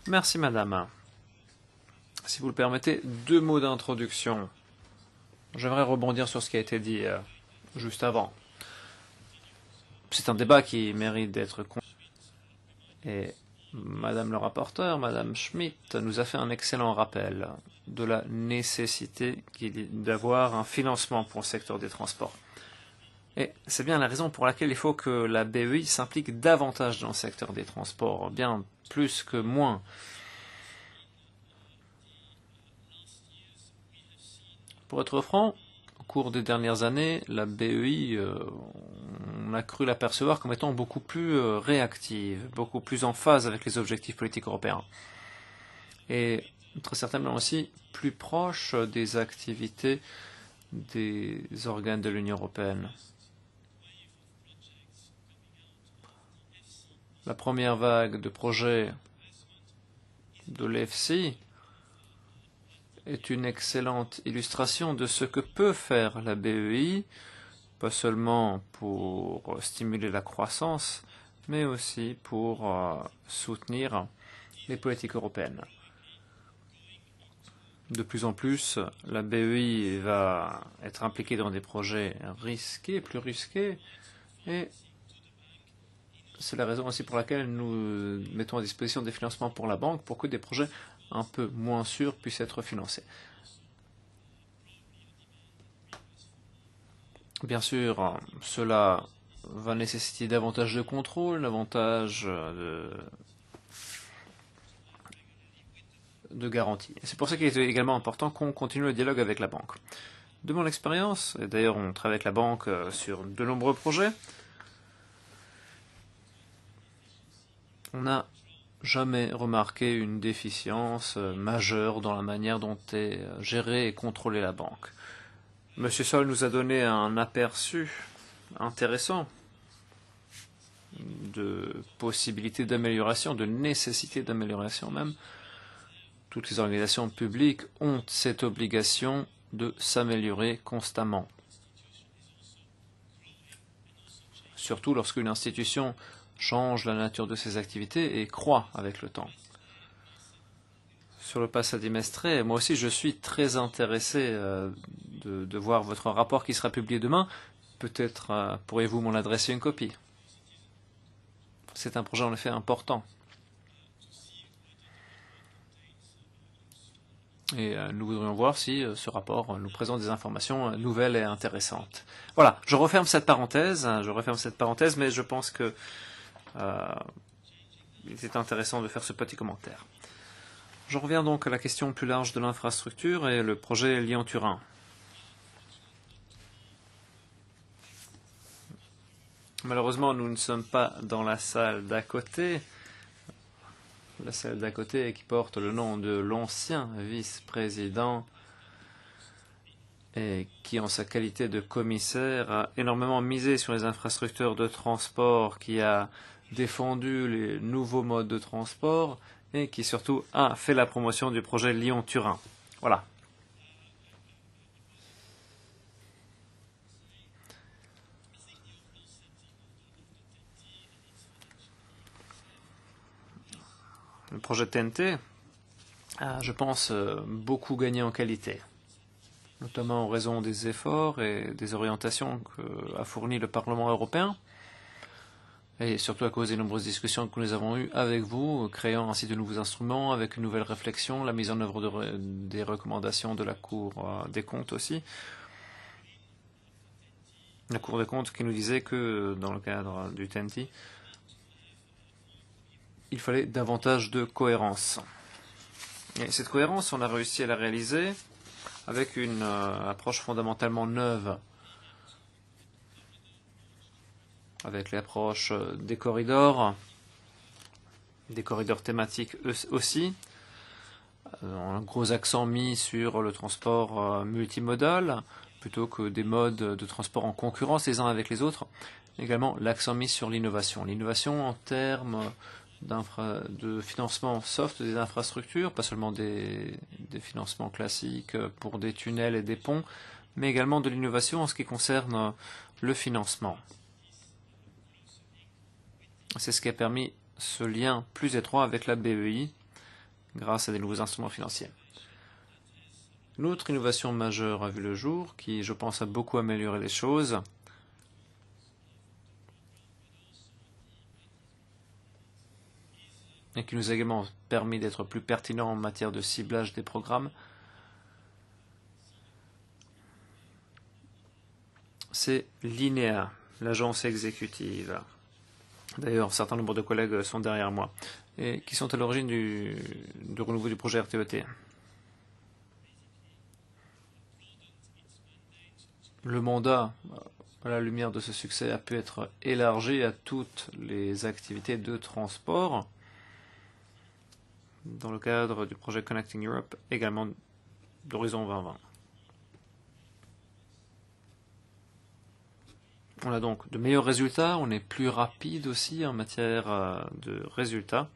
Merci, madame. Si vous le permettez, 2 mots d'introduction. J'aimerais rebondir sur ce qui a été dit juste avant. C'est un débat qui mérite d'être continué. Et madame le rapporteur, madame Schmidt, nous a fait un excellent rappel de la nécessité d'avoir un financement pour le secteur des transports. Et c'est bien la raison pour laquelle il faut que la BEI s'implique davantage dans le secteur des transports, bien plus que moins. Pour être franc, au cours des dernières années, la BEI, on a cru l'apercevoir comme étant beaucoup plus réactive, beaucoup plus en phase avec les objectifs politiques européens. Et très certainement aussi plus proche des activités des organes de l'Union européenne. La première vague de projets de l'EFSI est une excellente illustration de ce que peut faire la BEI, pas seulement pour stimuler la croissance, mais aussi pour soutenir les politiques européennes. De plus en plus, la BEI va être impliquée dans des projets risqués, plus risqués, et c'est la raison aussi pour laquelle nous mettons à disposition des financements pour la banque pour que des projets un peu moins sûrs puissent être financés. Bien sûr, cela va nécessiter davantage de contrôle, davantage de garanties. C'est pour ça qu'il est également important qu'on continue le dialogue avec la banque. De mon expérience, et d'ailleurs on travaille avec la banque sur de nombreux projets, on n'a jamais remarqué une déficience majeure dans la manière dont est gérée et contrôlée la banque. Monsieur Sol nous a donné un aperçu intéressant de possibilités d'amélioration, de nécessité d'amélioration même. Toutes les organisations publiques ont cette obligation de s'améliorer constamment. Surtout lorsqu'une institution change la nature de ses activités et croît avec le temps. Sur le pass adimestré, moi aussi je suis très intéressé de voir votre rapport qui sera publié demain. Peut-être pourriez-vous m'en adresser une copie. C'est un projet en effet important. Et nous voudrions voir si ce rapport nous présente des informations nouvelles et intéressantes. Voilà, je referme cette parenthèse, mais je pense que il était intéressant de faire ce petit commentaire. Je reviens donc à la question plus large de l'infrastructure et le projet Lyon-Turin. Malheureusement, nous ne sommes pas dans la salle d'à côté. La salle d'à côté qui porte le nom de l'ancien vice-président et qui, en sa qualité de commissaire, a énormément misé sur les infrastructures de transport, qui a défendu les nouveaux modes de transport et qui surtout a fait la promotion du projet Lyon-Turin. Voilà. Le projet TNT a, je pense, beaucoup gagné en qualité, notamment en raison des efforts et des orientations qu'a fourni le Parlement européen, et surtout à cause des nombreuses discussions que nous avons eues avec vous, créant ainsi de nouveaux instruments, avec une nouvelle réflexion, la mise en œuvre des recommandations de la Cour des comptes aussi. La Cour des comptes qui nous disait que, dans le cadre du TNT, il fallait davantage de cohérence. Et cette cohérence, on a réussi à la réaliser avec une approche fondamentalement neuve, avec l'approche des corridors thématiques aussi, un gros accent mis sur le transport multimodal, plutôt que des modes de transport en concurrence les uns avec les autres. Également l'accent mis sur l'innovation. L'innovation en termes de financement soft des infrastructures, pas seulement des financements classiques pour des tunnels et des ponts, mais également de l'innovation en ce qui concerne le financement. C'est ce qui a permis ce lien plus étroit avec la BEI grâce à des nouveaux instruments financiers. Une autre innovation majeure a vu le jour, qui, je pense, a beaucoup amélioré les choses. Et qui nous a également permis d'être plus pertinents en matière de ciblage des programmes, c'est l'INEA, l'agence exécutive. D'ailleurs, un certain nombre de collègues sont derrière moi, et qui sont à l'origine du renouveau du projet RTET. Le mandat, à la lumière de ce succès, a pu être élargi à toutes les activités de transport, dans le cadre du projet Connecting Europe, également d'Horizon 2020. On a donc de meilleurs résultats, on est plus rapide aussi en matière de résultats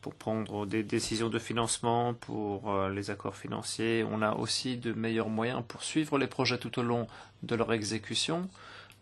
pour prendre des décisions de financement, pour les accords financiers. On a aussi de meilleurs moyens pour suivre les projets tout au long de leur exécution.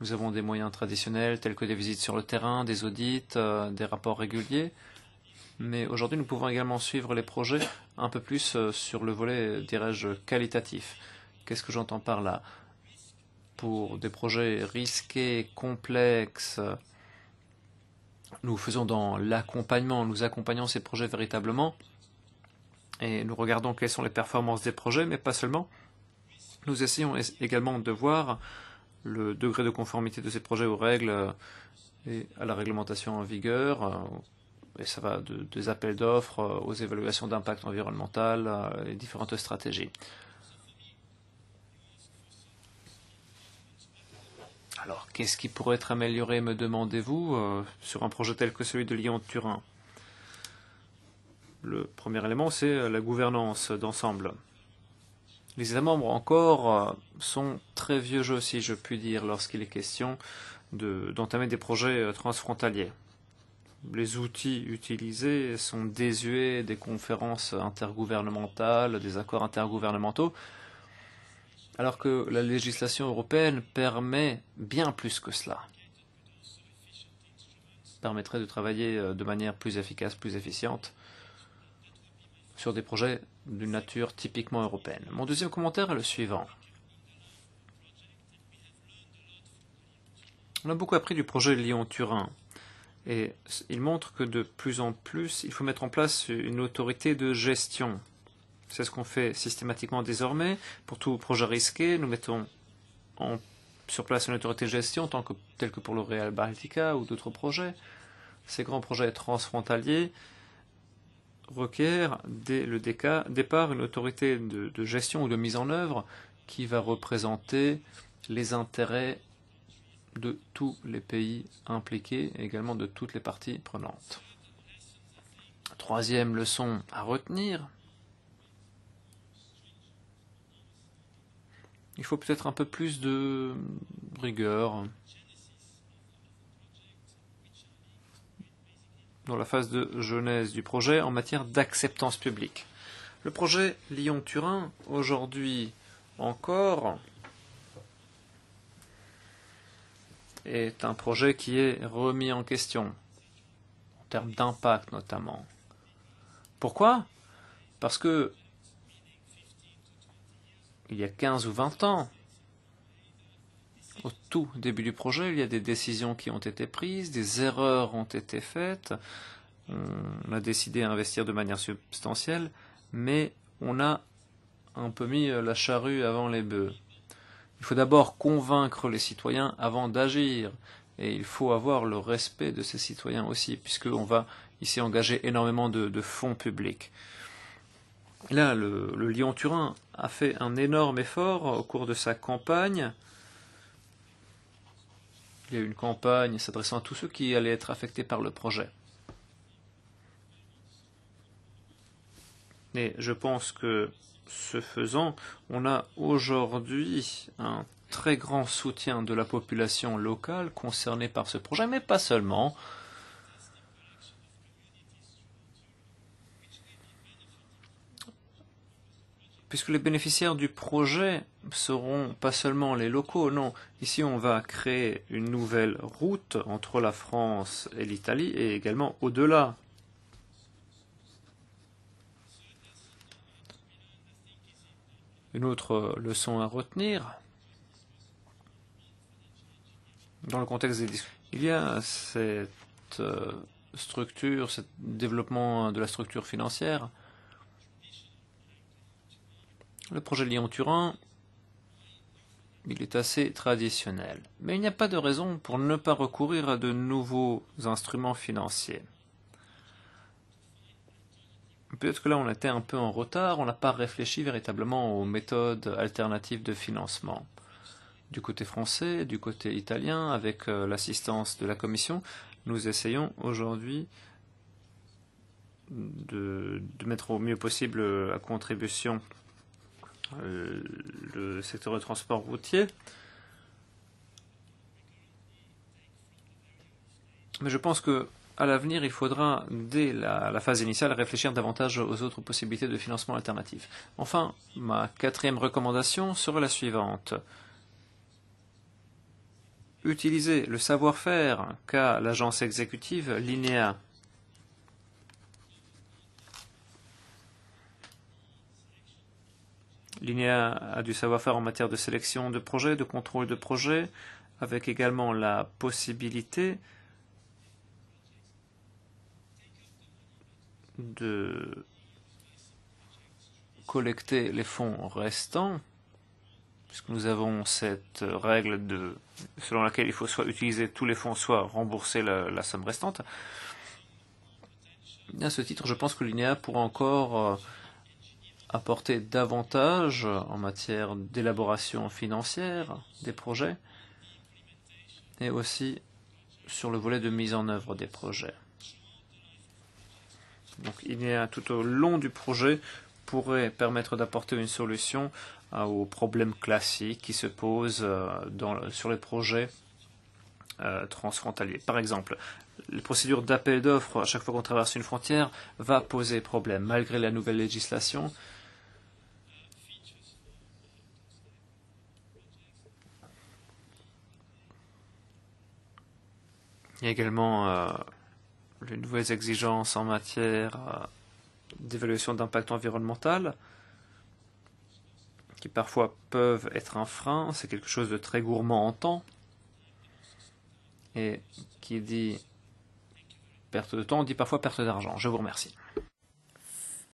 Nous avons des moyens traditionnels tels que des visites sur le terrain, des audits, des rapports réguliers. Mais aujourd'hui, nous pouvons également suivre les projets un peu plus sur le volet, dirais-je, qualitatif. Qu'est-ce que j'entends par là? Pour des projets risqués, complexes, nous faisons dans l'accompagnement, nous accompagnons ces projets véritablement et nous regardons quelles sont les performances des projets, mais pas seulement. Nous essayons également de voir le degré de conformité de ces projets aux règles et à la réglementation en vigueur. Et ça va des appels d'offres aux évaluations d'impact environnemental et différentes stratégies. Alors, qu'est-ce qui pourrait être amélioré, me demandez-vous, sur un projet tel que celui de Lyon-Turin? Le premier élément, c'est la gouvernance d'ensemble. Les États membres encore sont très vieux jeux, si je puis dire, lorsqu'il est question d'entamer des projets transfrontaliers. Les outils utilisés sont désuets des conférences intergouvernementales, des accords intergouvernementaux, alors que la législation européenne permet bien plus que cela. Permettrait de travailler de manière plus efficace, plus efficiente sur des projets d'une nature typiquement européenne. Mon deuxième commentaire est le suivant. On a beaucoup appris du projet Lyon-Turin et il montre que de plus en plus, il faut mettre en place une autorité de gestion. C'est ce qu'on fait systématiquement désormais. Pour tout projet risqué, nous mettons sur place une autorité de gestion, telle que pour le Real Baltica ou d'autres projets. Ces grands projets transfrontaliers requièrent dès le départ une autorité de gestion ou de mise en œuvre qui va représenter les intérêts de tous les pays impliqués et également de toutes les parties prenantes. Troisième leçon à retenir. Il faut peut-être un peu plus de rigueur dans la phase de genèse du projet en matière d'acceptance publique. Le projet Lyon-Turin, aujourd'hui encore, est un projet qui est remis en question, en termes d'impact notamment. Pourquoi? Parce que il y a 15 ou 20 ans, au tout début du projet, il y a des décisions qui ont été prises, des erreurs ont été faites, on a décidé à investir de manière substantielle, mais on a un peu mis la charrue avant les bœufs. Il faut d'abord convaincre les citoyens avant d'agir, et il faut avoir le respect de ces citoyens aussi, puisqu'on va ici engager énormément de fonds publics. Là, le Lyon-Turin a fait un énorme effort au cours de sa campagne. Il y a eu une campagne s'adressant à tous ceux qui allaient être affectés par le projet. Et je pense que, ce faisant, on a aujourd'hui un très grand soutien de la population locale concernée par ce projet, mais pas seulement. Puisque les bénéficiaires du projet seront pas seulement les locaux, non. Ici, on va créer une nouvelle route entre la France et l'Italie et également au-delà. Une autre leçon à retenir dans le contexte des discussions. Il y a cette structure, ce développement de la structure financière. Le projet Lyon-Turin, il est assez traditionnel. Mais il n'y a pas de raison pour ne pas recourir à de nouveaux instruments financiers. Peut-être que là, on était un peu en retard, on n'a pas réfléchi véritablement aux méthodes alternatives de financement. Du côté français, du côté italien, avec l'assistance de la Commission, nous essayons aujourd'hui de mettre au mieux possible à contribution le secteur de transport routier. Mais je pense que à l'avenir, il faudra, dès la phase initiale, réfléchir davantage aux autres possibilités de financement alternatifs. Enfin, ma quatrième recommandation serait la suivante. Utiliser le savoir-faire qu'a l'agence exécutive l'INEA. L'INEA a du savoir-faire en matière de sélection de projets, de contrôle de projets, avec également la possibilité de collecter les fonds restants, puisque nous avons cette règle selon laquelle il faut soit utiliser tous les fonds, soit rembourser la somme restante. À ce titre, je pense que l'INEA pourra encore apporter davantage en matière d'élaboration financière des projets et aussi sur le volet de mise en œuvre des projets. Donc l'INEA tout au long du projet pourrait permettre d'apporter une solution aux problèmes classiques qui se posent sur les projets transfrontaliers. Par exemple, les procédures d'appel d'offres à chaque fois qu'on traverse une frontière va poser problème, malgré la nouvelle législation. Il y a également les nouvelles exigences en matière d'évaluation d'impact environnemental, qui parfois peuvent être un frein. C'est quelque chose de très gourmand en temps. Et qui dit perte de temps, dit parfois perte d'argent. Je vous remercie.